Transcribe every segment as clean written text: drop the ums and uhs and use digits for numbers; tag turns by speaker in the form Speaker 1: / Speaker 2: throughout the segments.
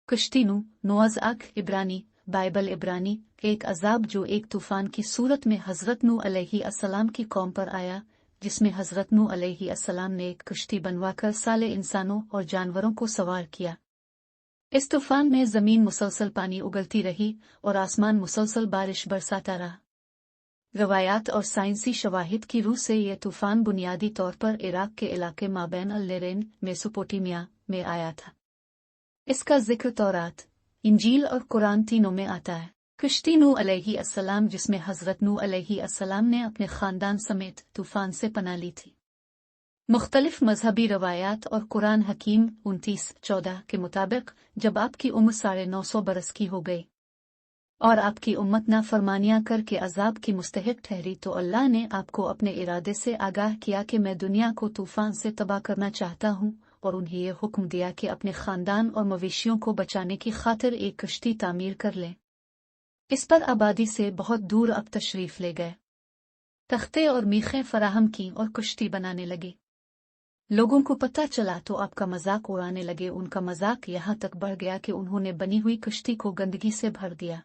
Speaker 1: कश्ती नूह आख इब्रानी बाइबल इब्रानी एक अजाब जो एक तूफान की सूरत में हजरत नूह अलैहिस्सलाम की कौम पर आया, जिसमें हजरत नूह अलैहिस्सलाम ने एक कश्ती बनवाकर साले इंसानों और जानवरों को सवार किया। इस तूफान में जमीन मुसलसल पानी उगलती रही और आसमान मुसलसल बारिश बरसाता रहा। रवायात और साइंसी शवाहिद की रूह से यह तूफान बुनियादी तौर पर इराक के इलाके माबैन अल-नहरैन मेसोपोटामिया में आया था। इसका जिक्र तौरात, इंजील और कुरान तीनों में आता है। कश्ती नूह अलैहिस्सलाम जिसमें हजरत नूह अलैहिस्सलाम ने अपने खानदान समेत तूफान से पनाह ली थी। मुख्तलिफ मजहबी रवायात और कुरान हकीम 29:14 के मुताबिक जब आपकी उम्र 950 बरस की हो गई और आपकी उम्मत नाफरमानियां करके अजाब की मुस्तहिक ठहरी तो अल्लाह ने आपको अपने इरादे से आगाह किया कि मैं दुनिया को तूफान से तबाह करना चाहता हूँ, और उन्हें यह हुक्म दिया कि अपने खानदान और मवेशियों को बचाने की खातिर एक कश्ती तामीर कर लें। इस पर आबादी से बहुत दूर अब तशरीफ ले गए, तख्ते और मीखें फराहम की और कश्ती बनाने लगे। लोगों को पता चला तो आपका मजाक उड़ाने लगे। उनका मजाक यहाँ तक बढ़ गया कि उन्होंने बनी हुई कश्ती को गंदगी से भर दिया।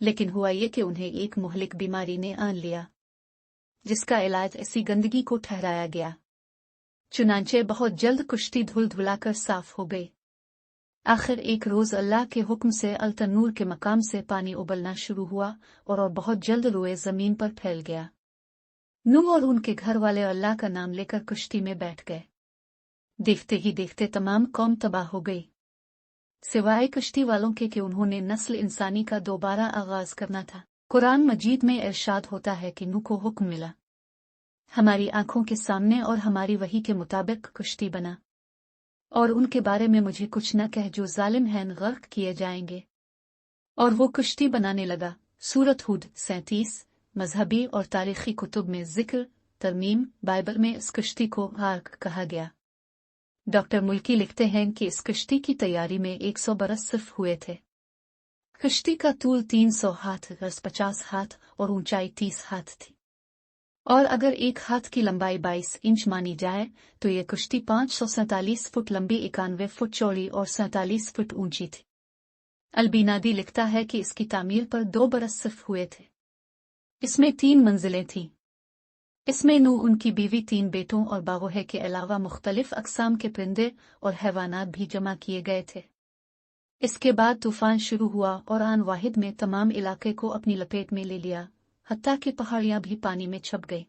Speaker 1: लेकिन हुआ ये कि उन्हें एक मुहलिक बीमारी ने आन लिया, जिसका इलाज इसी गंदगी को ठहराया गया। चुनांचे बहुत जल्द कश्ती धुल धुलाकर साफ हो गई। आखिर एक रोज अल्लाह के हुक्म से अल-तन्नूर के मकाम से पानी उबलना शुरू हुआ और बहुत जल्द रोए जमीन पर फैल गया। नूह और उनके घर वाले अल्लाह का नाम लेकर कश्ती में बैठ गए। देखते ही देखते तमाम कौम तबाह हो गई, सिवाय कश्ती वालों के कि उन्होंने नस्ल इंसानी का दोबारा आगाज करना था। कुरान मजीद में इरशाद होता है कि नूह को हुक्म मिला, हमारी आंखों के सामने और हमारी वही के मुताबिक कश्ती बना, और उनके बारे में मुझे कुछ न कह जो जालिम हैं गर्क किए जाएंगे। और वो कश्ती बनाने लगा। सूरत हूद 37। मजहबी और तारीखी कुतुब में जिक्र, तरमीम, बाइबल में इस कश्ती को आर्क कहा गया। डॉक्टर मुल्की लिखते हैं कि इस कश्ती की तैयारी में 100 बरस सिर्फ हुए थे। कश्ती का तूल 300 हाथ, 50 हाथ और ऊंचाई 30 हाथ थी, और अगर एक हाथ की लंबाई 22 इंच मानी जाए तो ये कश्ती 547 फुट लंबी, 91 फुट चौड़ी और 47 फुट ऊंची थी। अलबीनादी लिखता है कि इसकी तामीर पर 2 बरस सिर्फ हुए थे। इसमें 3 मंजिलें थीं। इसमें नूह, उनकी बीवी, 3 बेटों और बागोहे के अलावा मुख्तलिफ अक़साम के परिंदे और हैवानात भी जमा किए गए थे। इसके बाद तूफान शुरू हुआ और आन वाहिद में तमाम इलाके को अपनी लपेट में ले लिया, हत्ता कि पहाड़ियां भी पानी में छप गई।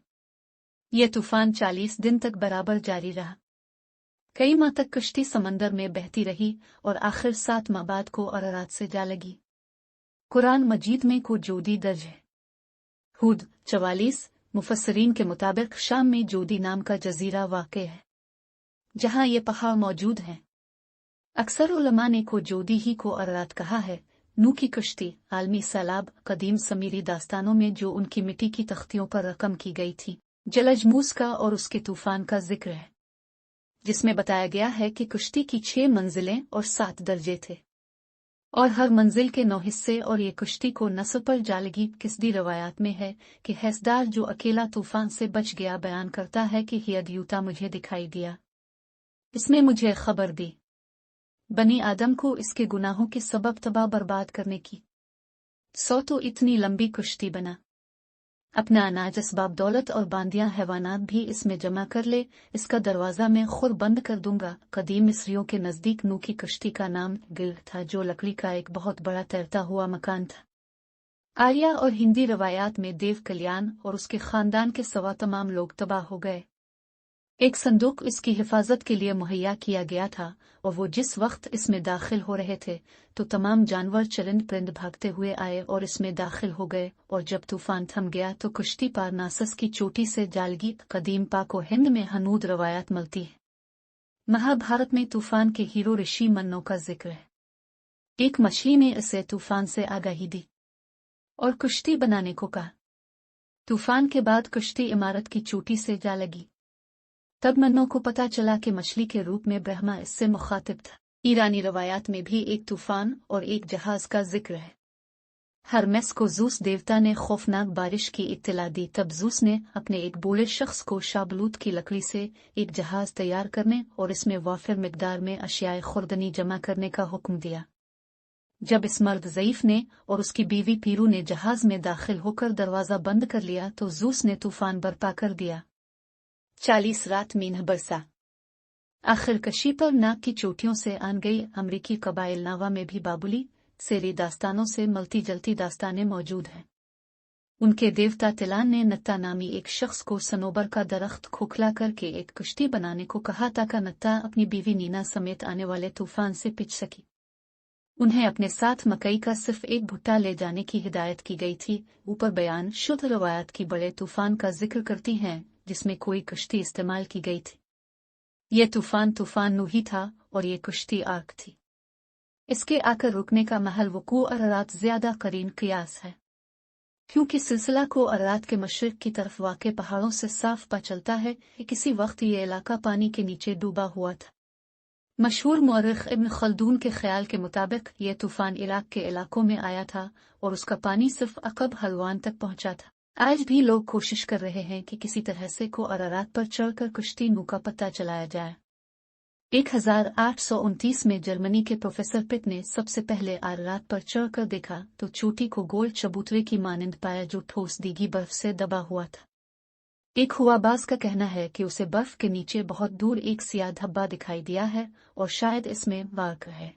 Speaker 1: यह तूफान 40 दिन तक बराबर जारी रहा। कई माह तक कश्ती समंदर में बहती रही और आखिर 7 माह बाद को अरारात से जा लगी। कुरान मजीद में को जोदी दर्ज है। हूद 44। मुफस्सरीन के मुताबिक शाम में जोदी नाम का जजीरा वाक़े है, जहां ये पहाड़ मौजूद हैं। अक्सर उलमा ने को जोदी ही को अरारात कहा है। नूह की कश्ती आलमी सैलाब, कदीम समीरी दास्तानों में जो उनकी मिट्टी की तख्तियों पर रकम की गई थी, जलजमूस का और उसके तूफान का जिक्र है, जिसमें बताया गया है कि कश्ती की 6 मंजिलें और 7 दर्जे थे, और हर मंजिल के 9 हिस्से, और ये कश्ती को नस्ब पर जा लगी। किसदी रवायात में है कि हैसदार जो अकेला तूफान से बच गया बयान करता है कि हियदयूता मुझे दिखाई दिया, इसमें मुझे खबर दी बनी आदम को इसके गुनाहों के सबब तबाह बर्बाद करने की। सो तो इतनी लंबी कश्ती बना, अपना अनाज, असबाब, दौलत और बांदियां हैवानात भी इसमें जमा कर ले, इसका दरवाजा मैं खुद बंद कर दूंगा। कदीम मिस्रियों के नजदीक नूह की कश्ती का नाम गिल था, जो लकड़ी का एक बहुत बड़ा तैरता हुआ मकान था। आर्या और हिंदी रवायात में देव कल्याण और उसके खानदान के सवा तमाम लोग तबाह हो गए। एक संदूक इसकी हिफाजत के लिए मुहैया किया गया था, और वो जिस वक्त इसमें दाखिल हो रहे थे तो तमाम जानवर, चरिंद परिंद भागते हुए आए और इसमें दाखिल हो गए, और जब तूफान थम गया तो कश्ती पारनासस की चोटी से जालगी। कदीम पाक व हिंद में हनूद रवायात मिलती है। महाभारत में तूफान के हीरो ऋषि मन्नो का जिक्र है। एक मछली ने इसे तूफान से आगाही दी और कश्ती बनाने को कहा। तूफान के बाद कश्ती इमारत की चोटी से जा लगी। तब मन्नो को पता चला कि मछली के रूप में ब्रह्मा इससे मुखातिब था। ईरानी रवायात में भी एक तूफान और एक जहाज का जिक्र है। हरमेस को जूस देवता ने खौफनाक बारिश की इत्तला दी। तब जूस ने अपने एक बूढ़े शख्स को शाबलूत की लकड़ी से एक जहाज तैयार करने और इसमें वाफिर मिकदार में अशियाए खुर्दनी जमा करने का हुक्म दिया। जब इस मर्द ज़ईफ ने और उसकी बीवी पीरू ने जहाज में दाखिल होकर दरवाज़ा बंद कर लिया तो जूस ने तूफान बर्पा कर दिया। 40 रात मीनह बरसा। आखिर कशी पर नाक की चोटियों से आन गई। अमरीकी कबाइल नावा में भी बाबुली सेरी दास्तानों से मलती जलती दास्तानें मौजूद हैं। उनके देवता तिलान ने नत्ता नामी एक शख्स को सनोबर का दरख्त खोखला करके एक कश्ती बनाने को कहा ताकि नत्ता अपनी बीवी नीना समेत आने वाले तूफान से पिच सकी। उन्हें अपने साथ मकई का सिर्फ एक भुट्टा ले जाने की हिदायत की गई थी। ऊपर बयान शुद्ध रवायत की बड़े तूफान का जिक्र करती हैं जिसमें कोई कश्ती इस्तेमाल की गई थी। यह तूफान नूही था और ये कश्ती आर्क थी। इसके आकर रुकने का महल वकू अरारात ज्यादा करीन कियास है, क्योंकि सिलसिला को अरारात के मशरिक की तरफ वाक़े पहाड़ों से साफ पता चलता है कि किसी वक्त ये इलाका पानी के नीचे डूबा हुआ था। मशहूर मुअर्रिख इब्न खल्दून के ख्याल के मुताबिक यह तूफान इराक के इलाकों में आया था और उसका पानी सिर्फ अकब हल्वान तक पहुंचा था। आज भी लोग कोशिश कर रहे हैं कि किसी तरह से को अरारात पर चढ़कर कश्ती नू का पता चलाया जाए। 1829 में जर्मनी के प्रोफेसर पिट ने सबसे पहले अरारात पर चढ़कर देखा तो चोटी को गोल चबूतरे की मानंद पाया जो ठोस दीगी बर्फ से दबा हुआ था। एक हुआबाज का कहना है कि उसे बर्फ के नीचे बहुत दूर एक सियाह धब्बा दिखाई दिया है और शायद इसमें वाक़ है।